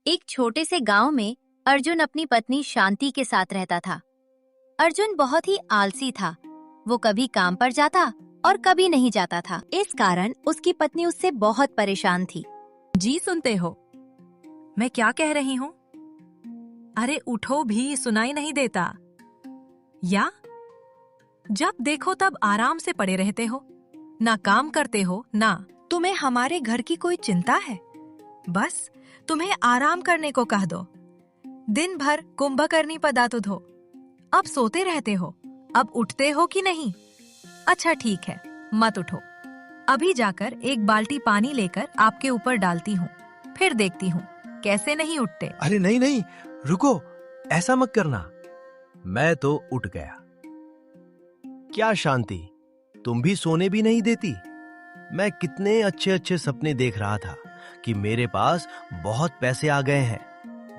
एक छोटे से गांव में अर्जुन अपनी पत्नी शांति के साथ रहता था। अर्जुन बहुत ही आलसी था। वो कभी काम पर जाता और कभी नहीं जाता था। इस कारण उसकी पत्नी उससे बहुत परेशान थी। जी सुनते हो? मैं क्या कह रही हूँ? अरे उठो भी, सुनाई नहीं देता? या जब देखो तब आराम से पड़े रहते हो, ना काम करते हो, ना तुम्हें हमारे घर की कोई चिंता है। बस तुम्हें आराम करने को कह दो। दिन भर कुंभकर्णी पदातुद हो, अब सोते रहते हो। अब उठते हो कि नहीं? अच्छा ठीक है, मत उठो। अभी जाकर एक बाल्टी पानी लेकर आपके ऊपर डालती हूँ, फिर देखती हूँ कैसे नहीं उठते। अरे नहीं नहीं, रुको, ऐसा मत करना। मैं तो उठ गया। क्या शांति, तुम भी सोने भी नहीं देती? मैं कितने अच्छे अच्छे सपने देख रहा था कि मेरे पास बहुत पैसे आ गए हैं,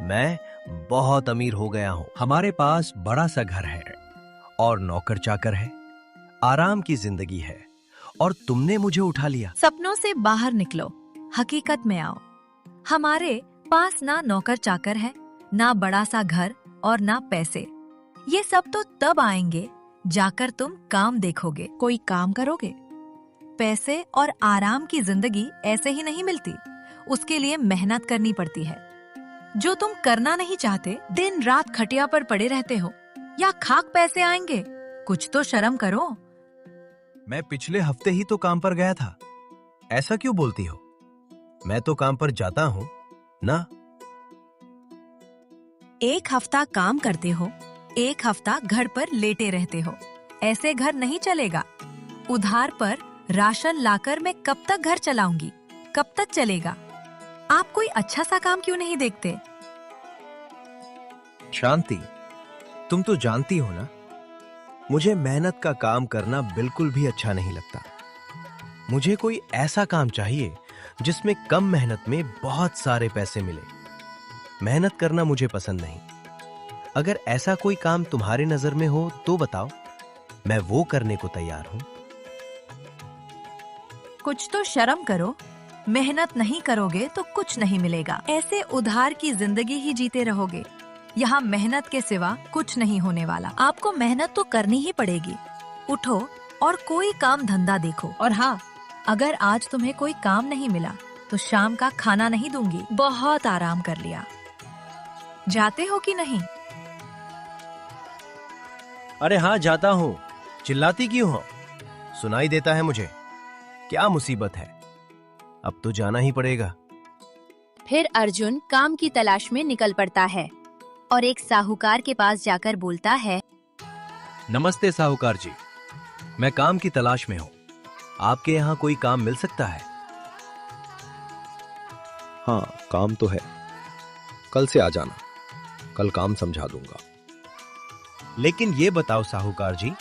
मैं बहुत अमीर हो गया हूं, हमारे पास बड़ा सा घर है और नौकर चाकर है, आराम की जिंदगी है, और तुमने मुझे उठा लिया। सपनों से बाहर निकलो, हकीकत में आओ। हमारे पास ना नौकर चाकर है, ना बड़ा सा घर और ना पैसे। ये सब तो तब आएंगे जाकर तुम काम देखोगे, कोई काम करोगे। पैसे और आराम की जिंदगी ऐसे ही नहीं मिलती, उसके लिए मेहनत करनी पड़ती है। जो तुम करना नहीं चाहते, दिन रात खटिया पर पड़े रहते हो, या खाक पैसे आएंगे? कुछ तो शर्म करो। मैं पिछले हफ्ते ही तो काम पर गया था, ऐसा क्यों बोलती हो? मैं तो काम पर जाता हूँ ना। एक हफ्ता काम करते हो, एक हफ्ता घर पर लेटे रहते हो। ऐसे घर नहीं चलेगा। उधार पर राशन लाकर मैं कब तक घर चलाऊंगी? कब तक चलेगा? आप कोई अच्छा सा काम क्यों नहीं देखते? शांति, तुम तो जानती हो ना, मुझे मेहनत का काम करना बिल्कुल भी अच्छा नहीं लगता। मुझे कोई ऐसा काम चाहिए जिसमें कम मेहनत में बहुत सारे पैसे मिले। मेहनत करना मुझे पसंद नहीं। अगर ऐसा कोई काम तुम्हारे नजर में हो तो बताओ, मैं वो करने को तैयार हूं। कुछ तो शर्म करो। मेहनत नहीं करोगे तो कुछ नहीं मिलेगा। ऐसे उधार की जिंदगी ही जीते रहोगे। यहाँ मेहनत के सिवा कुछ नहीं होने वाला। आपको मेहनत तो करनी ही पड़ेगी। उठो और कोई काम धंधा देखो। और हाँ, अगर आज तुम्हें कोई काम नहीं मिला तो शाम का खाना नहीं दूंगी। बहुत आराम कर लिया। जाते हो कि नहीं? अरे हाँ, जाता हूं। चिल्लाती क्यों हो? सुनाई देता है मुझे। क्या मुसीबत है? अब तो जाना ही पड़ेगा। फिर अर्जुन काम की तलाश में निकल पड़ता है और एक साहूकार के पास जाकर बोलता है, नमस्ते साहूकार जी, मैं काम की तलाश में हूँ। आपके यहाँ कोई काम मिल सकता है? हाँ, काम तो है। कल से आ जाना, कल काम समझा दूंगा। लेकिन ये बताओ साहूकार जी,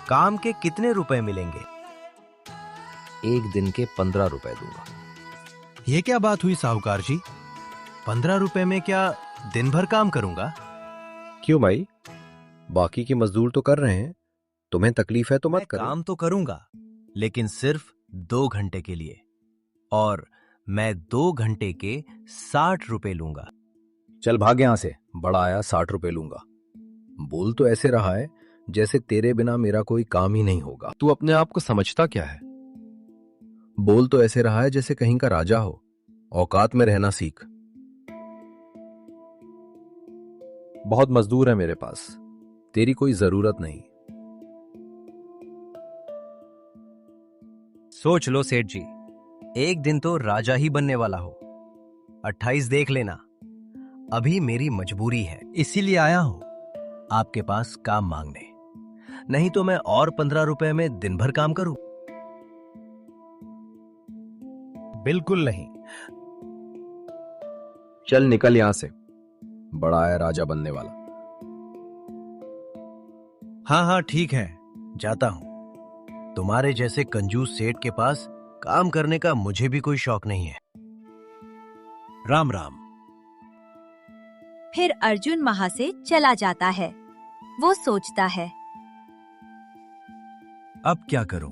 काम के कितने रुपए मिलेंगे? एक दिन के 15 रुपए दूंगा। ये क्या बात हुई साहूकार जी? 15 रुपए में क्या दिन भर काम करूंगा? क्यों भाई, बाकी की मजदूर तो कर रहे हैं, तुम्हें तकलीफ है तो मत करो। काम तो करूंगा, लेकिन सिर्फ 2 घंटे के लिए, और मैं 2 घंटे के 60 रुपए लूंगा। चल भाग यहां से, बड़ा आया 60 रुपए लूंगा। बोल तो ऐसे रहा है जैसे तेरे बिना मेरा कोई काम ही नहीं होगा। तू अपने आप को समझता क्या है? बोल तो ऐसे रहा है जैसे कहीं का राजा हो। औकात में रहना सीख। बहुत मजदूर है मेरे पास, तेरी कोई जरूरत नहीं। सोच लो सेठ जी, एक दिन तो राजा ही बनने वाला हो। 28 देख लेना। अभी मेरी मजबूरी है, इसीलिए आया हूं आपके पास काम मांगने। नहीं तो मैं और 15 रुपए में दिन भर काम करूं। बिल्कुल नहीं। चल निकल यहां से, बड़ा आया राजा बनने वाला। हाँ हाँ ठीक है, जाता हूं। तुम्हारे जैसे कंजूस सेठ के पास काम करने का मुझे भी कोई शौक नहीं है। राम राम। फिर अर्जुन वहां से चला जाता है। वो सोचता है, अब क्या करूं?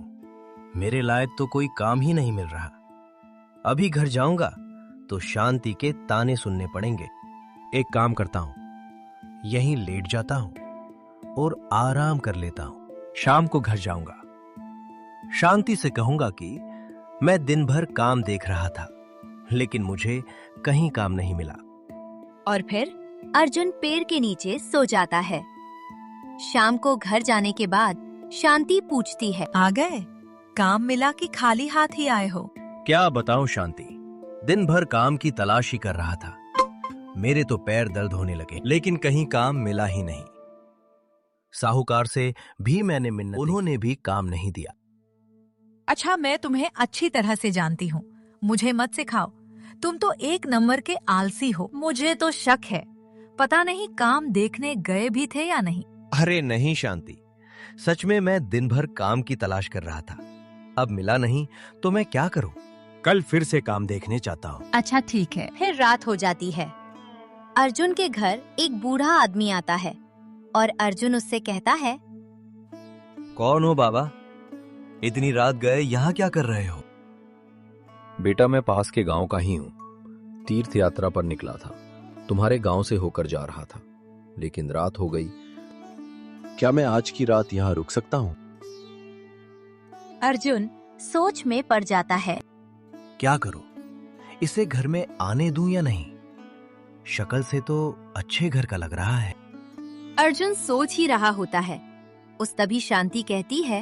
मेरे लायक तो कोई काम ही नहीं मिल रहा। अभी घर जाऊंगा तो शांति के ताने सुनने पड़ेंगे। एक काम करता हूं, यहीं लेट जाता हूं और आराम कर लेता हूं। शाम को घर जाऊंगा। शांति से कहूंगा कि मैं दिन भर काम देख रहा था, लेकिन मुझे कहीं काम नहीं मिला। और फिर अर्जुन पेड़ के नीचे सो जाता है। शाम को घर जाने के बाद शांति पूछती है, आ गए? काम मिला कि खाली हाथ ही आए हो? क्या बताऊं शांति, दिन भर काम की तलाश ही कर रहा था। मेरे तो पैर दर्द होने लगे, लेकिन कहीं काम मिला ही नहीं। साहूकार से भी मैंने मिन्नत की, उन्होंने भी काम नहीं दिया। अच्छा, मैं तुम्हें अच्छी तरह से जानती हूँ, मुझे मत सिखाओ। तुम तो एक नंबर के आलसी हो। मुझे तो शक है, पता नहीं काम देखने गए भी थे या नहीं। अरे नहीं शांति, सच में मैं दिन भर काम की तलाश कर रहा था। अब मिला नहीं तो मैं क्या करूं? कल फिर से काम देखने चाहता हूं। अच्छा ठीक है। फिर रात हो जाती है। अर्जुन के घर एक बूढ़ा आदमी आता है और अर्जुन उससे कहता है, कौन हो बाबा? इतनी रात गए यहाँ क्या कर रहे हो? बेटा, मैं पास के गांव का ही हूं। तीर्थ यात्रा पर निकला था, तुम्हारे गांव से होकर जा रहा था, लेकिन रात हो गई। क्या मैं आज की रात यहाँ रुक सकता हूँ? अर्जुन सोच में पड़ जाता है। क्या करूं? इसे घर में आने दूं या नहीं? शक्ल से तो अच्छे घर का लग रहा है। अर्जुन सोच ही रहा होता है, उस तभी शांति कहती है,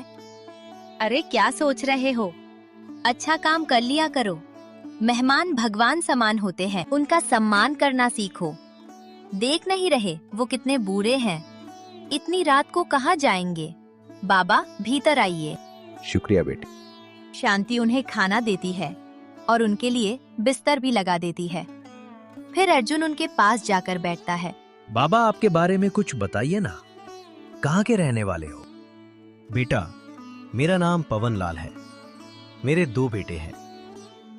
अरे क्या सोच रहे हो? अच्छा काम कर लिया करो। मेहमान भगवान समान होते हैं, उनका सम्मान करना सीखो। देख नहीं रहे वो कितने बूढ़े हैं, इतनी रात को कहाँ जाएंगे? बाबा भीतर आइए। शुक्रिया बेटी। शांति उन्हें खाना देती है और उनके लिए बिस्तर भी लगा देती है। फिर अर्जुन उनके पास जाकर बैठता है। बाबा, आपके बारे में कुछ बताइए ना, कहाँ के रहने वाले हो? बेटा, मेरा नाम पवन लाल है। मेरे 2 बेटे हैं।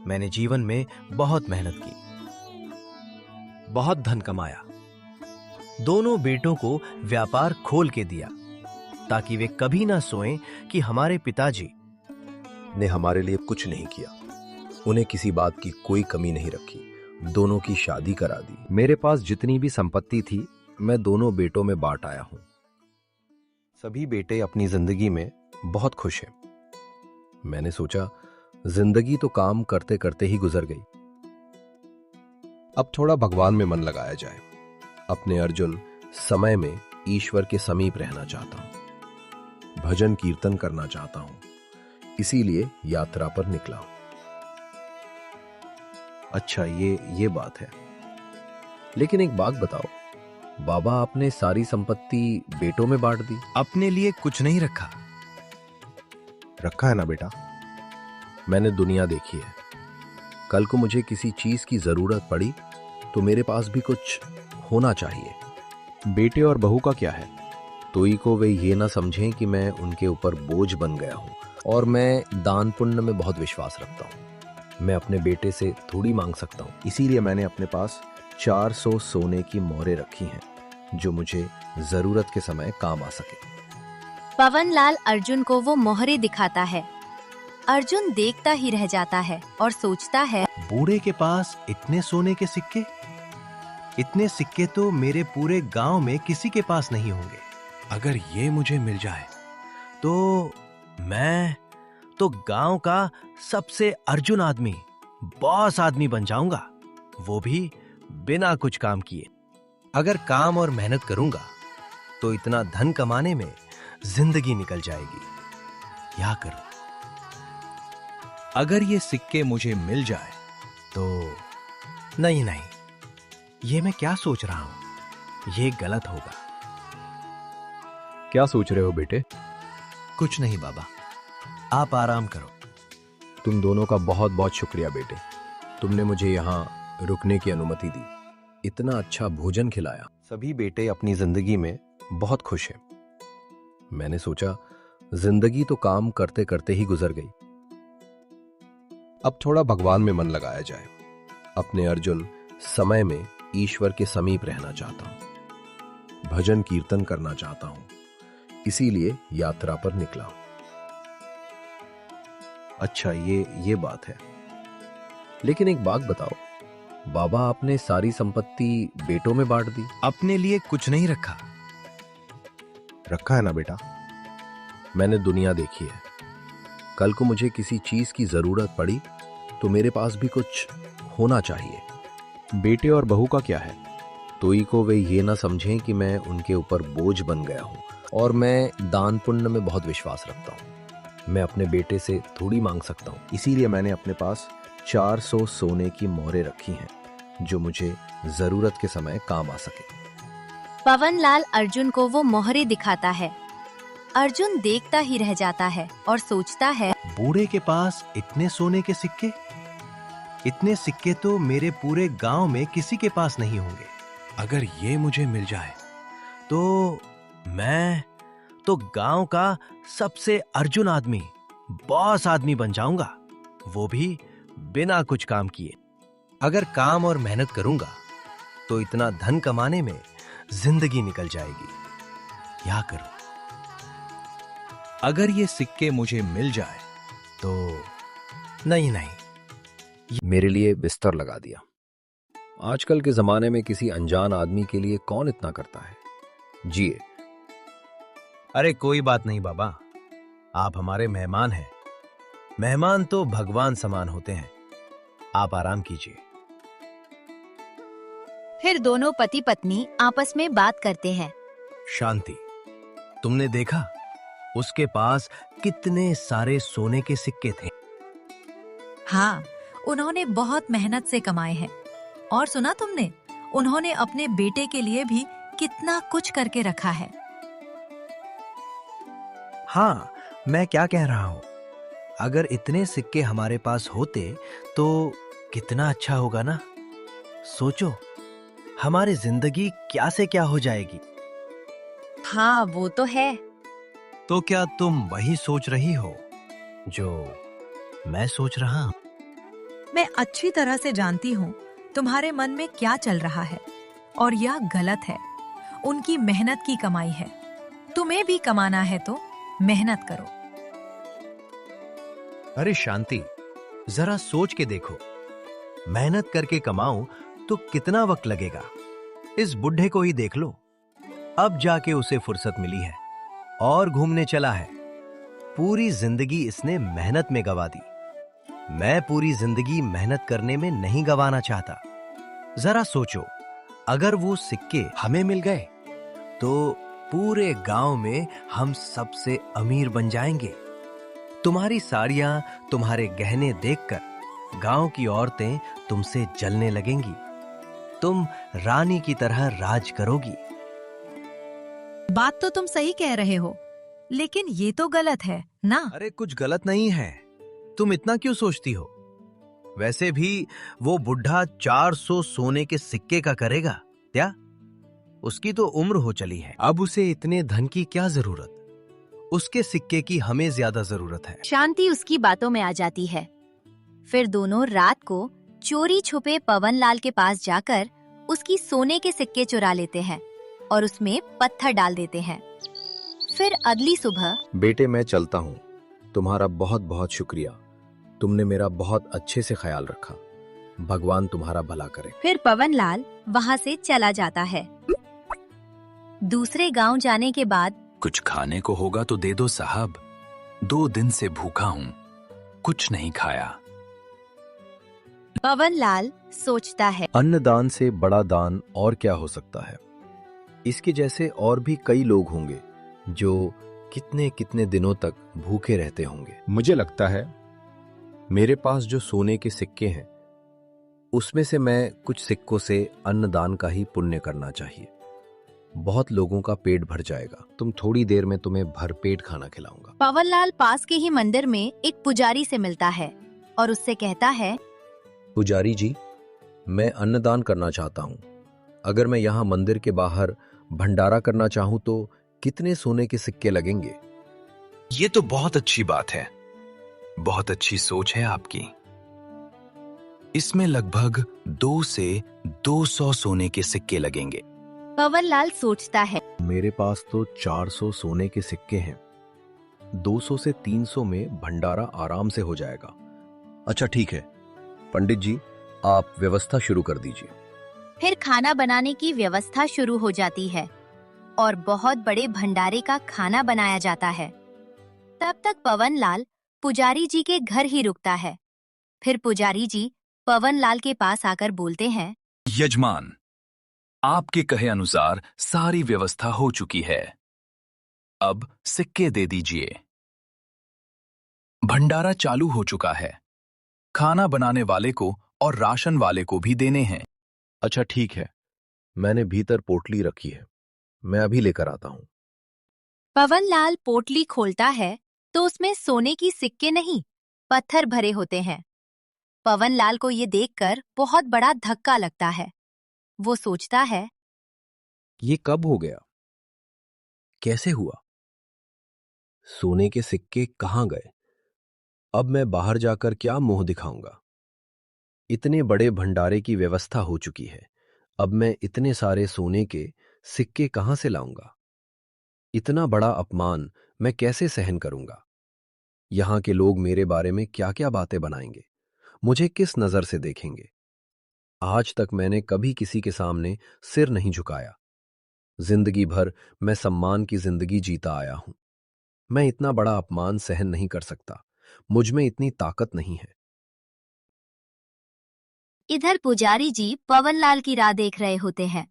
मैंने जीवन में बहुत मेहनत की, बहुत धन कमाया। दोनों बेटों को व्यापार खोल के दिया ताकि वे कभी ना सोएं कि हमारे पिताजी ने हमारे लिए कुछ नहीं किया। उन्हें किसी बात की कोई कमी नहीं रखी। दोनों की शादी करा दी। मेरे पास जितनी भी संपत्ति थी, मैं दोनों बेटों में बांट आया हूं। सभी बेटे अपनी जिंदगी में बहुत खुश हैं। मैंने सोचा, जिंदगी तो काम करते करते ही गुजर गई, अब थोड़ा भगवान में मन लगाया जाए। अपने अर्जुन समय में ईश्वर के समीप रहना चाहता हूं, भजन कीर्तन करना चाहता हूं, इसीलिए यात्रा पर निकला हूं। अच्छा, ये बात है। लेकिन एक बात बताओ बाबा, आपने सारी संपत्ति बेटों में बांट दी, अपने लिए कुछ नहीं रखा। रखा है ना बेटा। मैंने दुनिया देखी है। कल को मुझे किसी चीज की जरूरत पड़ी तो मेरे पास भी कुछ होना चाहिए। बेटे और बहू का क्या है? तोई को वे ये ना समझें कि मैं उनके ऊपर बोझ बन गया हूं। और मैं दान पुण्य में बहुत विश्वास रखता हूं। मैं अपने बेटे से थोड़ी मांग सकता हूं। इसीलिए मैंने अपने पास 400 सोने की मोहरें रखी हैं, जो मुझे जरूरत के समय काम आ सके। पवनलाल अर्जुन को वो मोहरे दिखाता है। अर्जुन देखता ही रह जाता है और सोचता है, बूढ़े के पास इतने सोने के सिक्के? इतने सिक्के तो मेरे पूरे गांव में किसी के पास नहीं होंगे। अगर ये मुझे मिल जाए तो मैं तो गांव का सबसे अर्जुन आदमी, बॉस आदमी बन जाऊंगा, वो भी बिना कुछ काम किए। अगर काम और मेहनत करूंगा तो इतना धन कमाने में जिंदगी निकल जाएगी। क्या करूं? अगर ये सिक्के मुझे मिल जाए तो नहीं, ये मैं क्या सोच रहा हूं, ये गलत होगा। क्या सोच रहे हो बेटे? कुछ नहीं बाबा, आप आराम करो। तुम दोनों का बहुत बहुत शुक्रिया बेटे। तुमने मुझे यहाँ रुकने की अनुमति दी, इतना अच्छा भोजन खिलाया। सभी बेटे अपनी जिंदगी में बहुत खुश हैं। मैंने सोचा, जिंदगी तो काम करते करते ही गुजर गई, अब थोड़ा भगवान में मन लगाया जाए। अपने अर्जुन समय में ईश्वर के समीप रहना चाहता हूं, भजन कीर्तन करना चाहता हूं, इसीलिए यात्रा पर निकला हूं। अच्छा, ये बात है। लेकिन एक बात बताओ बाबा, आपने सारी संपत्ति बेटों में बांट दी। अपने लिए कुछ नहीं रखा। रखा है ना बेटा। मैंने दुनिया देखी है। कल को मुझे किसी चीज की जरूरत पड़ी तो मेरे पास भी कुछ होना चाहिए। बेटे और बहू का क्या है? तोई को वे ये ना समझें कि मैं उनके ऊपर बोझ बन गया हूँ। और मैं दान पुण्य में बहुत विश्वास रखता हूँ। मैं अपने बेटे से थोड़ी मांग सकता हूँ। इसीलिए मैंने अपने पास 400 सोने की मोहरें रखी हैं, जो मुझे जरूरत के समय काम आ सके। पवनलाल अर्जुन को वो मोहरे दिखाता है। अर्जुन देखता ही रह जाता है और सोचता है, बूढ़े के पास इतने सोने के सिक्के? इतने सिक्के तो मेरे पूरे गांव में किसी के पास नहीं होंगे। अगर ये मुझे मिल जाए तो मैं तो गांव का सबसे अर्जुन आदमी, बॉस आदमी बन जाऊंगा, वो भी बिना कुछ काम किए। अगर काम और मेहनत करूंगा तो इतना धन कमाने में जिंदगी निकल जाएगी। क्या करूं? अगर ये सिक्के मुझे मिल जाए तो नहीं। मेरे लिए बिस्तर लगा दिया। आजकल के जमाने में किसी अनजान आदमी के लिए कौन इतना करता है। जिए। अरे कोई बात नहीं बाबा, आप हमारे मेहमान हैं। मेहमान तो भगवान समान होते हैं। आप आराम कीजिए। फिर दोनों पति पत्नी आपस में बात करते हैं। शांति, तुमने देखा उसके पास कितने सारे सोने के सिक्के थे। हाँ, उन्होंने बहुत मेहनत से कमाए हैं। और सुना तुमने, उन्होंने अपने बेटे के लिए भी कितना कुछ करके रखा है। हाँ, मैं क्या कह रहा हूं, अगर इतने सिक्के हमारे पास होते तो कितना अच्छा होगा ना। सोचो, हमारी जिंदगी क्या से क्या हो जाएगी। हाँ, वो तो है। तो क्या तुम वही सोच रही हो जो मैं सोच रहा हूं? मैं अच्छी तरह से जानती हूँ तुम्हारे मन में क्या चल रहा है, और यह गलत है। उनकी मेहनत की कमाई है। तुम्हें भी कमाना है तो मेहनत करो। अरे शांति, जरा सोच के देखो, मेहनत करके कमाऊं तो कितना वक्त लगेगा। इस बुढ़े को ही देख लो, अब जाके उसे फुर्सत मिली है और घूमने चला है। पूरी जिंदगी इसने मेहनत में गवा दी। मैं पूरी जिंदगी मेहनत करने में नहीं गवाना चाहता। जरा सोचो, अगर वो सिक्के हमें मिल गए तो पूरे गांव में हम सबसे अमीर बन जाएंगे। तुम्हारी साड़ियां, तुम्हारे गहने देखकर गांव की औरतें तुमसे जलने लगेंगी। तुम रानी की तरह राज करोगी। बात तो तुम सही कह रहे हो, लेकिन ये तो गलत है ना। अरे कुछ गलत नहीं है, तुम इतना क्यों सोचती हो? वैसे भी वो बुढ़ा 400 सोने के सिक्के का करेगा क्या? उसकी तो उम्र हो चली है। अब उसे इतने धन की क्या जरूरत? उसके सिक्के की हमें ज्यादा जरूरत है। शांति उसकी बातों में आ जाती है। फिर दोनों रात को चोरी छुपे पवनलाल के पास जाकर उसकी सोने के सिक्के चुरा लेते हैं और उसमें पत्थर डाल देते हैं। फिर अगली सुबह, बेटे, मैं चलता हूँ। तुम्हारा बहुत बहुत शुक्रिया। तुमने मेरा बहुत अच्छे से ख्याल रखा। भगवान तुम्हारा भला करे। फिर पवनलाल वहाँ से चला जाता है। दूसरे गांव जाने के बाद, कुछ खाने को होगा तो दे दो साहब, 2 दिन से भूखा हूँ, कुछ नहीं खाया। पवनलाल सोचता है, अन्नदान से बड़ा दान और क्या हो सकता है। इसके जैसे और भी कई लोग होंगे जो कितने कितने दिनों तक भूखे रहते होंगे। मुझे लगता है मेरे पास जो सोने के सिक्के हैं उसमें से मैं कुछ सिक्कों से अन्नदान का ही पुण्य करना चाहिए। बहुत लोगों का पेट भर जाएगा। तुम थोड़ी देर में तुम्हें भरपेट खाना खिलाऊंगा। पवनलाल पास के ही मंदिर में एक पुजारी से मिलता है और उससे कहता है, पुजारी जी, मैं अन्नदान करना चाहता हूँ। अगर मैं यहाँ मंदिर के बाहर भंडारा करना चाहूँ तो कितने सोने के सिक्के लगेंगे? ये तो बहुत अच्छी बात है, बहुत अच्छी सोच है आपकी। इसमें लगभग 2 से 200 सोने के सिक्के लगेंगे। पवनलाल सोचता है, मेरे पास तो 400 सोने के सिक्के हैं। 200 से 300 में भंडारा आराम से हो जाएगा। अच्छा ठीक है पंडित जी, आप व्यवस्था शुरू कर दीजिए। फिर खाना बनाने की व्यवस्था शुरू हो जाती है और बहुत बड़े भंडारे का खाना बनाया जाता है। तब तक पवनलाल पुजारी जी के घर ही रुकता है। फिर पुजारी जी पवनलाल के पास आकर बोलते हैं, यजमान, आपके कहे अनुसार सारी व्यवस्था हो चुकी है। अब सिक्के दे दीजिए। भंडारा चालू हो चुका है। खाना बनाने वाले को और राशन वाले को भी देने हैं। अच्छा ठीक है, मैंने भीतर पोटली रखी है, मैं अभी लेकर आता हूं। पवनलाल पोटली खोलता है तो उसमें सोने की सिक्के नहीं, पत्थर भरे होते हैं। पवनलाल को ये देखकर बहुत बड़ा धक्का लगता है। वो सोचता है, ये कब हो गया? कैसे हुआ? सोने के सिक्के कहां गए? अब मैं बाहर जाकर क्या मुंह दिखाऊंगा? इतने बड़े भंडारे की व्यवस्था हो चुकी है, अब मैं इतने सारे सोने के सिक्के कहां से लाऊंगा? इतना बड़ा अपमान मैं कैसे सहन करूंगा? यहां के लोग मेरे बारे में क्या क्या बातें बनाएंगे, मुझे किस नजर से देखेंगे? आज तक मैंने कभी किसी के सामने सिर नहीं झुकाया। जिंदगी भर मैं सम्मान की जिंदगी जीता आया हूं। मैं इतना बड़ा अपमान सहन नहीं कर सकता, मुझ में इतनी ताकत नहीं है। इधर पुजारी जी पवनलाल की राह देख रहे होते हैं।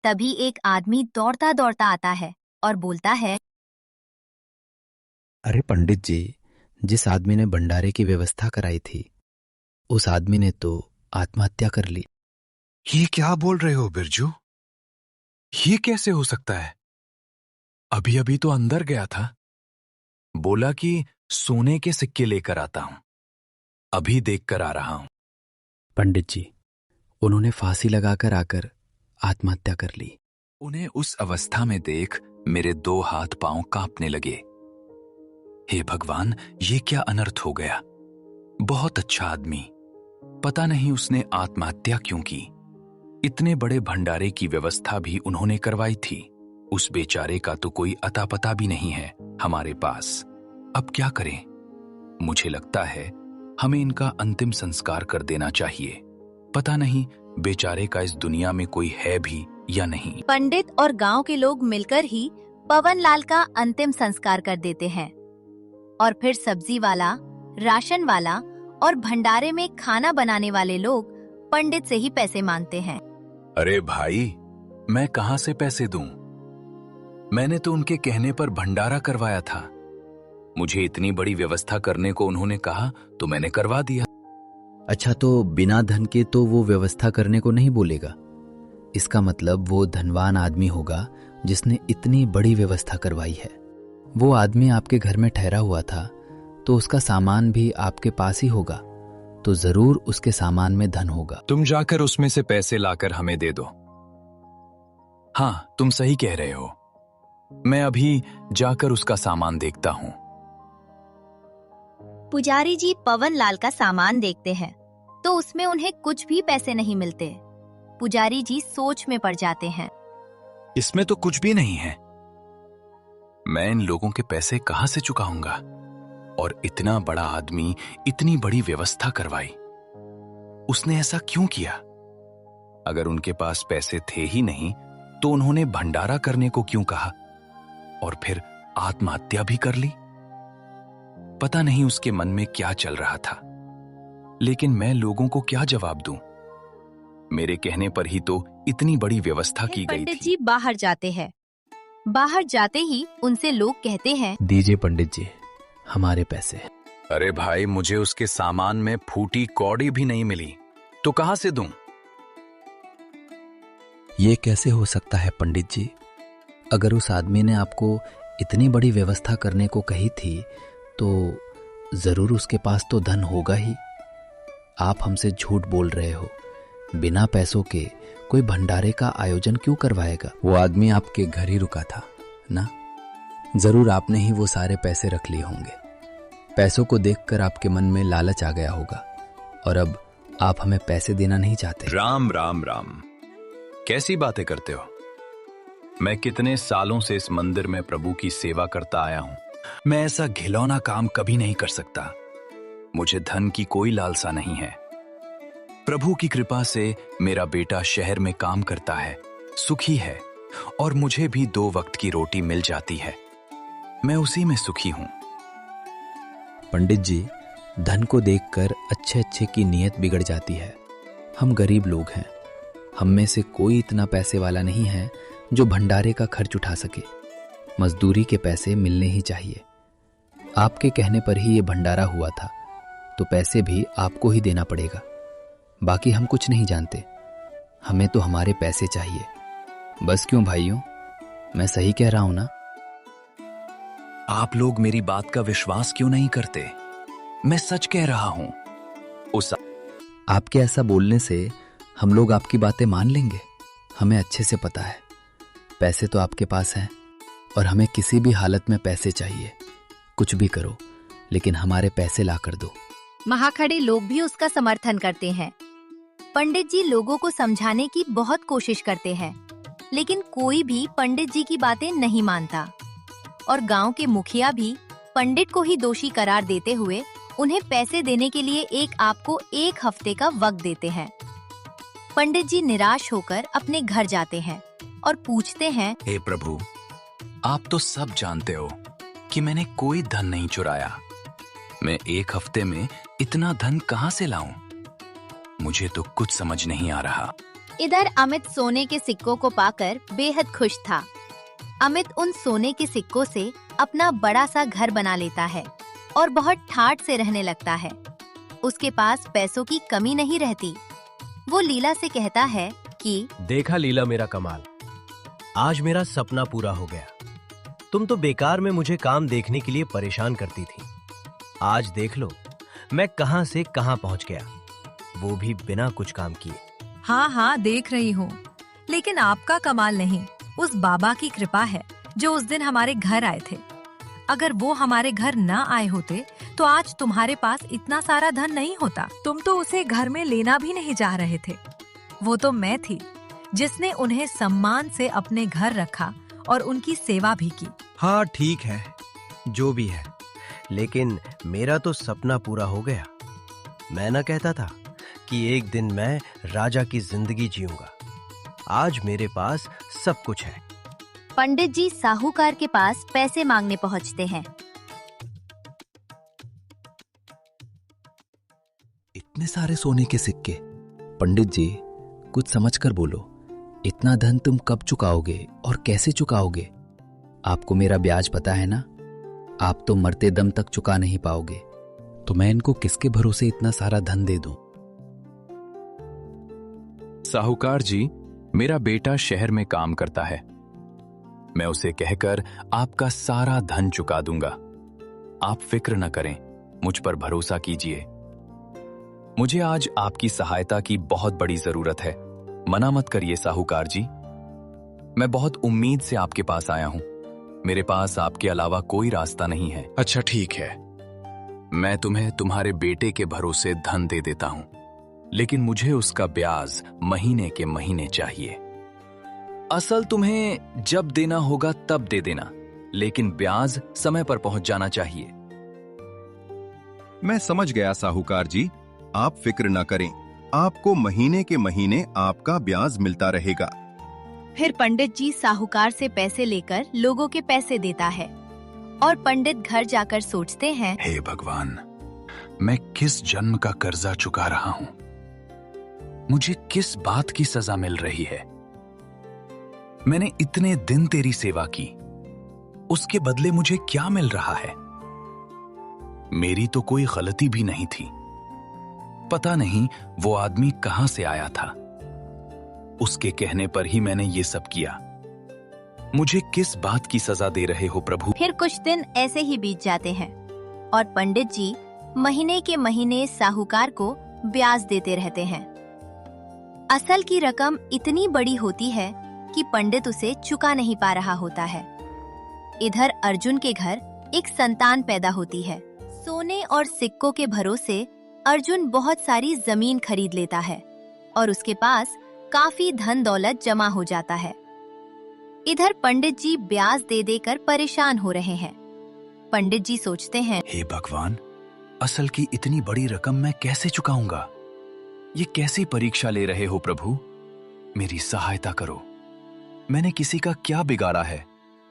तभी एक आदमी दौड़ता दौड़ता आता है और बोलता है, अरे पंडित जी, जिस आदमी ने भंडारे की व्यवस्था कराई थी, उस आदमी ने तो आत्महत्या कर ली। ये क्या बोल रहे हो बिरजू? ये कैसे हो सकता है? अभी अभी तो अंदर गया था, बोला कि सोने के सिक्के लेकर आता हूं, अभी देख कर आ रहा हूं। पंडित जी, उन्होंने फांसी लगाकर आकर आत्महत्या कर ली। उन्हें उस अवस्था में देख मेरे 2 हाथ पांव कांपने लगे। हे भगवान, ये क्या अनर्थ हो गया। बहुत अच्छा आदमी, पता नहीं उसने आत्महत्या क्यों की। इतने बड़े भंडारे की व्यवस्था भी उन्होंने करवाई थी। उस बेचारे का तो कोई अता पता भी नहीं है हमारे पास। अब क्या करें? मुझे लगता है हमें इनका अंतिम संस्कार कर देना चाहिए। पता नहीं बेचारे का इस दुनिया में कोई है भी या नहीं। पंडित और गांव के लोग मिलकर ही पवनलाल का अंतिम संस्कार कर देते हैं और फिर सब्जी वाला, राशन वाला और भंडारे में खाना बनाने वाले लोग पंडित से ही पैसे मांगते हैं। अरे भाई, मैं कहां से पैसे दूं? मैंने तो उनके कहने पर भंडारा करवाया था। मुझे इतनी बड़ी व्यवस्था करने को उन्होंने कहा तो मैंने करवा दिया। अच्छा, तो बिना धन के तो वो व्यवस्था करने को नहीं बोलेगा। इसका मतलब वो धनवान आदमी होगा जिसने इतनी बड़ी व्यवस्था करवाई है। वो आदमी आपके घर में ठहरा हुआ था तो उसका सामान भी आपके पास ही होगा, तो जरूर उसके सामान में धन होगा। तुम जाकर उसमें से पैसे लाकर हमें दे दो। हाँ, तुम सही कह रहे हो। मैं अभी जाकर उसका सामान देखता हूं। पुजारी जी पवनलाल का सामान देखते हैं तो उसमें उन्हें कुछ भी पैसे नहीं मिलते। पुजारी जी सोच में पड़ जाते हैं। इसमें तो कुछ भी नहीं है। मैं इन लोगों के पैसे कहां से चुकाऊंगा? और इतना बड़ा आदमी इतनी बड़ी व्यवस्था करवाई, उसने ऐसा क्यों किया? अगर उनके पास पैसे थे ही नहीं तो उन्होंने भंडारा करने को क्यों कहा और फिर आत्महत्या भी कर ली? पता नहीं उसके मन में क्या चल रहा था। लेकिन मैं लोगों को क्या जवाब दूं? मेरे कहने पर ही तो इतनी बड़ी व्यवस्था की गई पंडित थी। जी बाहर जाते हैं। बाहर जाते ही उनसे लोग कहते हैं, दीजिए पंडित जी हमारे पैसे। अरे भाई, मुझे उसके सामान में फूटी कौड़ी भी नहीं मिली तो कहां से दूं? ये कैसे हो सकता है पंडित जी? अगर उस आदमी ने आपको इतनी बड़ी व्यवस्था करने को कही थी तो जरूर उसके पास तो धन होगा ही। आप हमसे झूठ बोल रहे हो। बिना पैसों के कोई भंडारे का आयोजन क्यों करवाएगा? वो आदमी आपके घर ही रुका था ना? जरूर आपने ही वो सारे पैसे रख लिए होंगे। पैसों को देखकर आपके मन में लालच आ गया होगा और अब आप हमें पैसे देना नहीं चाहते। राम राम राम, कैसी बातें करते हो? मैं कितने सालों से इस मंदिर में प्रभु की सेवा करता आया हूं। मैं ऐसा घिनौना काम कभी नहीं कर सकता। मुझे धन की कोई लालसा नहीं है। प्रभु की कृपा से मेरा बेटा शहर में काम करता है, सुखी है और मुझे भी 2 वक्त की रोटी मिल जाती है। मैं उसी में सुखी हूं। पंडित जी, धन को देखकर अच्छे अच्छे की नीयत बिगड़ जाती है। हम गरीब लोग हैं। हम में से कोई इतना पैसे वाला नहीं है जो भंडारे का खर्च उठा सके। मजदूरी के पैसे मिलने ही चाहिए। आपके कहने पर ही ये भंडारा हुआ था, तो पैसे भी आपको ही देना पड़ेगा। बाकी हम कुछ नहीं जानते। हमें तो हमारे पैसे चाहिए। बस क्यों भाइयों, मैं सही कह रहा हूं ना? आप लोग मेरी बात का विश्वास क्यों नहीं करते? मैं सच कह रहा हूं। उस आपके ऐसा बोलने से हम लोग आपकी बातें मान लेंगे। हमें अच्छे से पता है पैसे तो आपके पास हैं और हमें किसी भी हालत में पैसे चाहिए। कुछ भी करो, लेकिन हमारे पैसे ला कर दो। महाखड़े लोग भी उसका समर्थन करते हैं। पंडित जी लोगों को समझाने की बहुत कोशिश करते हैं, लेकिन कोई भी पंडित जी की बातें नहीं मानता और गांव के मुखिया भी पंडित को ही दोषी करार देते हुए उन्हें पैसे देने के लिए आपको 1 हफ्ते का वक्त देते हैं। पंडित जी निराश होकर अपने घर जाते हैं और पूछते हैं, हे प्रभु, आप तो सब जानते हो कि मैंने कोई धन नहीं चुराया। मैं 1 हफ्ते में इतना धन कहां से लाऊं? मुझे तो कुछ समझ नहीं आ रहा। इधर अमित सोने के सिक्कों को पाकर बेहद खुश था। अमित उन सोने के सिक्कों से अपना बड़ा सा घर बना लेता है और बहुत ठाठ से रहने लगता है। उसके पास पैसों की कमी नहीं रहती। वो लीला से कहता है कि देखा लीला मेरा कमाल, आज मेरा सपना पूरा हो गया। तुम तो बेकार में मुझे काम देखने के लिए परेशान करती थी। आज देख लो मैं कहां से कहां पहुंच गया, वो भी बिना कुछ काम किए। हाँ हाँ, देख रही हूँ। लेकिन आपका कमाल नहीं, उस बाबा की कृपा है जो उस दिन हमारे घर आए थे। अगर वो हमारे घर न आए होते तो आज तुम्हारे पास इतना सारा धन नहीं होता। तुम तो उसे घर में लेना भी नहीं जा रहे थे। वो तो मैं थी जिसने उन्हें सम्मान से अपने घर रखा और उनकी सेवा भी की। हाँ ठीक है, जो भी है, लेकिन मेरा तो सपना पूरा हो गया। मैं न कहता था कि एक दिन मैं राजा की जिंदगी जीऊंगा। आज मेरे पास सब कुछ है। पंडित जी साहूकार के पास पैसे मांगने पहुंचते हैं। इतने सारे सोने के सिक्के। पंडित जी, कुछ समझकर बोलो। इतना धन तुम कब चुकाओगे और कैसे चुकाओगे? आपको मेरा ब्याज पता है ना? आप तो मरते दम तक चुका नहीं पाओगे, तो मैं इनको किसके भरोसे इतना सारा धन दे दूं? साहूकार जी, मेरा बेटा शहर में काम करता है। मैं उसे कहकर आपका सारा धन चुका दूंगा। आप फिक्र न करें, मुझ पर भरोसा कीजिए। मुझे आज आपकी सहायता की बहुत बड़ी जरूरत है। मना मत करिए साहूकार जी। मैं बहुत उम्मीद से आपके पास आया हूं। मेरे पास आपके अलावा कोई रास्ता नहीं है। अच्छा ठीक है, मैं तुम्हें तुम्हारे बेटे के भरोसे धन दे देता हूं, लेकिन मुझे उसका ब्याज महीने के महीने चाहिए। असल तुम्हें जब देना होगा तब दे देना, लेकिन ब्याज समय पर पहुंच जाना चाहिए। मैं समझ गया साहूकार जी, आप फिक्र न करें, आपको महीने के महीने आपका ब्याज मिलता रहेगा। फिर पंडित जी साहूकार से पैसे लेकर लोगों के पैसे देता है और पंडित घर जाकर सोचते हैं, हे भगवान, मैं किस जन्म का कर्जा चुका रहा हूं? मुझे किस बात की सजा मिल रही है? मैंने इतने दिन तेरी सेवा की, उसके बदले मुझे क्या मिल रहा है? मेरी तो कोई गलती भी नहीं थी। पता नहीं वो आदमी कहां से आया था। उसके कहने पर ही मैंने ये सब किया। मुझे किस बात की सजा दे रहे हो प्रभु? फिर कुछ दिन ऐसे ही बीत जाते हैं और पंडित जी महीने के महीने साहूकार को ब्याज देते रहते हैं। असल की रकम इतनी बड़ी होती है कि पंडित उसे चुका नहीं पा रहा होता है। इधर अर्जुन के घर एक संतान पैदा होती है। सोने और सिक्कों के भरोसे अर्जुन बहुत सारी जमीन खरीद लेता है और उसके पास काफी धन दौलत जमा हो जाता है। इधर पंडित जी ब्याज दे देकर परेशान हो रहे हैं। पंडित जी सोचते हैं, हे भगवान, असल की इतनी बड़ी रकम मैं कैसे चुकाऊंगा? ये कैसी परीक्षा ले रहे हो प्रभु? मेरी सहायता करो। मैंने किसी का क्या बिगाड़ा है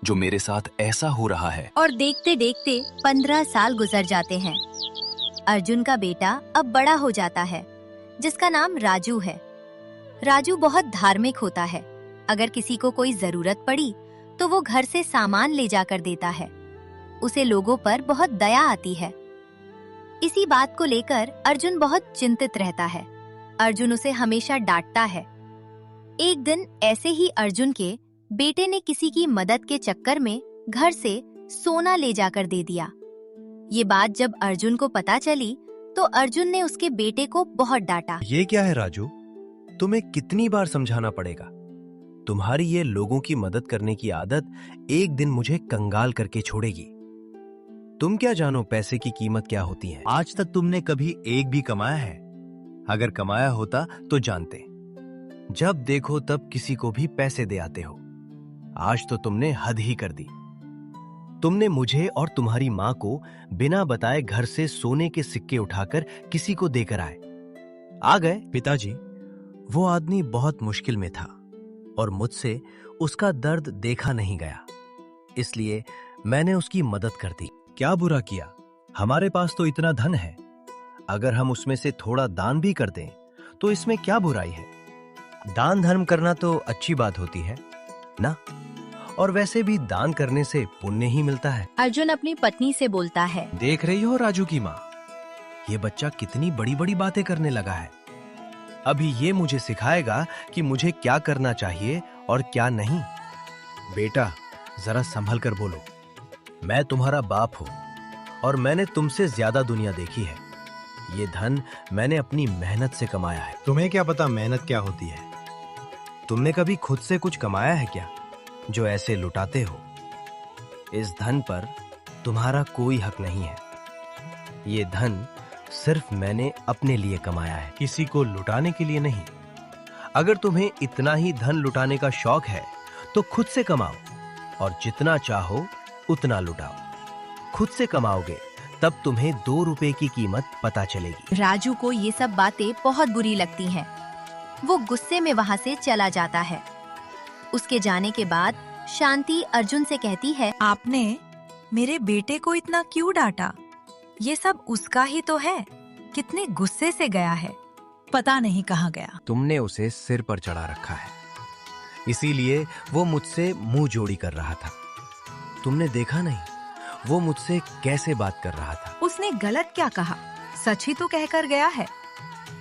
जो मेरे साथ ऐसा हो रहा है? और देखते देखते 15 साल गुजर जाते हैं। अर्जुन का बेटा अब बड़ा हो जाता है, जिसका नाम राजू है। राजू बहुत धार्मिक होता है। अगर किसी को कोई जरूरत पड़ी तो वो घर से सामान ले जाकर देता है। उसे लोगों पर बहुत दया आती है। इसी बात को लेकर अर्जुन बहुत चिंतित रहता है। अर्जुन उसे हमेशा डांटता है। एक दिन ऐसे ही अर्जुन के बेटे ने किसी की मदद के चक्कर में घर से सोना ले जाकर दे दिया। ये बात जब अर्जुन को पता चली तो अर्जुन ने उसके बेटे को बहुत डांटा। ये क्या है राजू? तुम्हें कितनी बार समझाना पड़ेगा? तुम्हारी ये लोगों की मदद करने की आदत एक दिन मुझे कंगाल करके छोड़ेगी। तुम क्या जानो पैसे की कीमत क्या होती है? आज तक तुमने कभी एक भी कमाया है? अगर कमाया होता तो जानते। जब देखो तब किसी को भी पैसे दे आते हो। आज तो तुमने हद ही कर दी। तुमने मुझे और तुम्हारी मां को बिना बताए घर से सोने के सिक्के उठाकर किसी को देकर आ गए। पिताजी, वो आदमी बहुत मुश्किल में था और मुझसे उसका दर्द देखा नहीं गया, इसलिए मैंने उसकी मदद कर दी। क्या बुरा किया? हमारे पास तो इतना धन है। अगर हम उसमें से थोड़ा दान भी कर दें तो इसमें क्या बुराई है? दान धर्म करना तो अच्छी बात होती है ना? और वैसे भी दान करने से पुण्य ही मिलता है। अर्जुन अपनी पत्नी से बोलता है, देख रही हो राजू की माँ, ये बच्चा कितनी बड़ी बड़ी बातें करने लगा है। अभी ये मुझे सिखाएगा कि मुझे क्या करना चाहिए और क्या नहीं। बेटा, जरा संभल कर बोलो। मैं तुम्हारा बाप हूं और मैंने तुमसे ज्यादा दुनिया देखी है। ये धन मैंने अपनी मेहनत से कमाया है। तुम्हें क्या पता मेहनत क्या होती है? तुमने कभी खुद से कुछ कमाया है क्या, जो ऐसे लुटाते हो? इस धन पर तुम्हारा कोई हक नहीं है। ये धन सिर्फ मैंने अपने लिए कमाया है, किसी को लुटाने के लिए नहीं। अगर तुम्हें इतना ही धन लुटाने का शौक है तो खुद से कमाओ और जितना चाहो उतना लुटाओ। खुद से कमाओगे तब तुम्हें 2 रुपए की कीमत पता चलेगी। राजू को ये सब बातें बहुत बुरी लगती हैं। वो गुस्से में वहाँ से चला जाता है। उसके जाने के बाद शांति अर्जुन से कहती है, आपने मेरे बेटे को इतना क्यों डांटा? ये सब उसका ही तो है। कितने गुस्से से गया है, पता नहीं कहाँ गया। तुमने उसे सिर पर चढ़ा रखा है, इसीलिए वो मुझसे मुंह जोड़ी कर रहा था। तुमने देखा नहीं वो मुझसे कैसे बात कर रहा था? उसने गलत क्या कहा? सच ही तो कहकर गया है।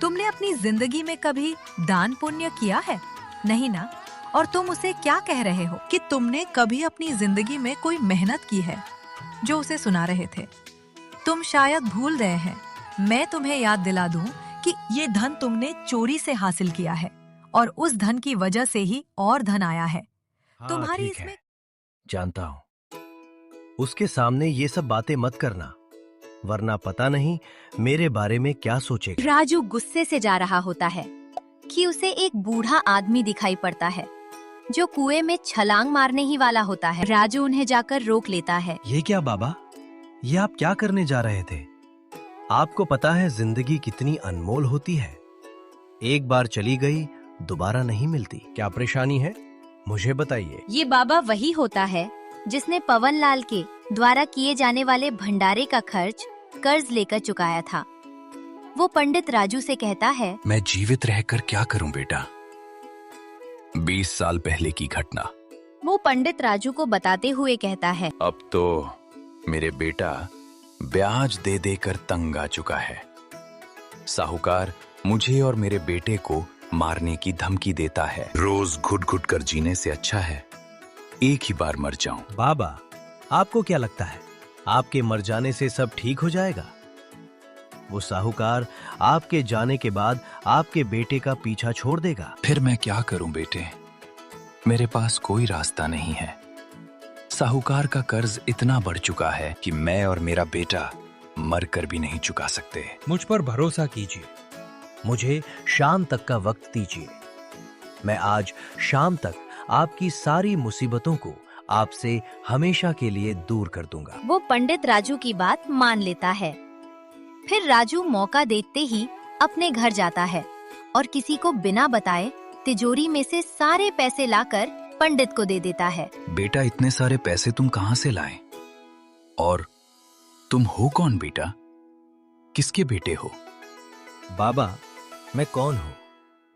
तुमने अपनी जिंदगी में कभी दान पुण्य किया है? नहीं ना। और तुम उसे क्या कह रहे हो कि तुमने कभी अपनी जिंदगी में कोई मेहनत की है? जो उसे सुना रहे थे। तुम शायद भूल गए हैं। मैं तुम्हें याद दिला दूं कि ये धन तुमने चोरी से हासिल किया है और उस धन की वजह से ही और धन आया है। तुम्हारी ठीक है, इसमें जानता हूं। उसके सामने ये सब बातें मत करना, वरना पता नहीं मेरे बारे में क्या सोचेगा। राजू गुस्से से जा रहा होता है कि उसे एक बूढ़ा आदमी दिखाई पड़ता है जो कुएं में छलांग मारने ही वाला होता है। राजू उन्हें जाकर रोक लेता है। ये क्या बाबा, ये आप क्या करने जा रहे थे? आपको पता है जिंदगी कितनी अनमोल होती है। एक बार चली गई दोबारा नहीं मिलती। क्या परेशानी है, मुझे बताइए। ये बाबा वही होता है जिसने पवनलाल के द्वारा किए जाने वाले भंडारे का खर्च कर्ज लेकर चुकाया था। वो पंडित राजू से कहता है, मैं जीवित रहकर क्या करूं बेटा? 20 साल पहले की घटना। वो पंडित राजू को बताते हुए कहता है, अब तो मेरे बेटा ब्याज दे देकर तंग आ चुका है। साहूकार मुझे और मेरे बेटे को मारने की धमकी देता है। रोज घुट घुट कर जीने से अच्छा है एक ही बार मर जाऊं। बाबा, आपको क्या लगता है आपके मर जाने से सब ठीक हो जाएगा? वो साहूकार आपके जाने के बाद आपके बेटे का पीछा छोड़ देगा। फिर मैं क्या करूं बेटे? मेरे पास कोई रास्ता नहीं है। साहूकार का कर्ज इतना बढ़ चुका है कि मैं और मेरा बेटा मर कर भी नहीं चुका सकते। मुझ पर भरोसा कीजिए, मुझे शाम तक का वक्त दीजिए। मैं आज शाम तक आपकी सारी मुसीबतों को आपसे हमेशा के लिए दूर कर दूंगा। वो पंडित राजू की बात मान लेता है। फिर राजू मौका देखते ही अपने घर जाता है और किसी को बिना बताए तिजोरी में से सारे पैसे लाकर पंडित को दे देता है। बेटा, इतने सारे पैसे तुम कहां से लाए? और तुम हो कौन बेटा? किसके बेटे हो? बाबा, मैं कौन हूं,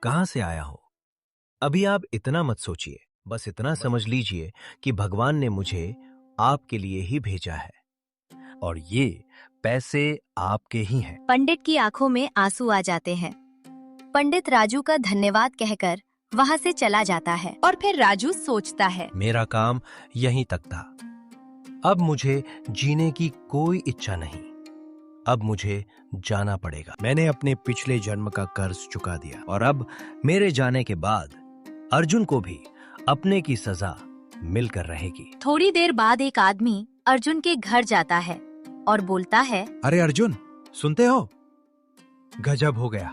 कहां से आया हूं, अभी आप इतना मत सोचिए। बस इतना समझ लीजिए कि भगवान ने मुझे आपके लिए ही भेजा है और ये पैसे आपके ही हैं। पंडित की आंखों में आंसू आ जाते हैं। पंडित राजू का धन्यवाद कहकर वहां से चला जाता है और फिर राजू सोचता है, मेरा काम यहीं तक था। अब मुझे जीने की कोई इच्छा नहीं। अब मुझे जाना पड़ेगा। मैंने अपने पिछले जन्म का कर्ज चुका दिया और अब मेरे जाने के बाद अर्जुन को भी अपने की सजा मिलकर रहेगी। थोड़ी देर बाद एक आदमी अर्जुन के घर जाता है और बोलता है, अरे अर्जुन, सुनते हो? गजब हो गया,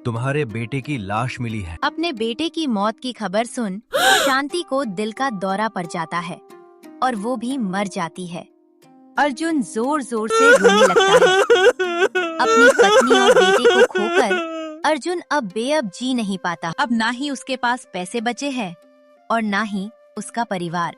तुम्हारे बेटे की लाश मिली है। अपने बेटे की मौत की खबर सुन शांति को दिल का दौरा पड़ जाता है और वो भी मर जाती है। अर्जुन जोर जोर से रोने लगता है। अपनी पत्नी और बेटे को खोकर अर्जुन अब बेअब जी नहीं पाता। अब ना ही उसके पास पैसे बचे हैं और ना ही उसका परिवार।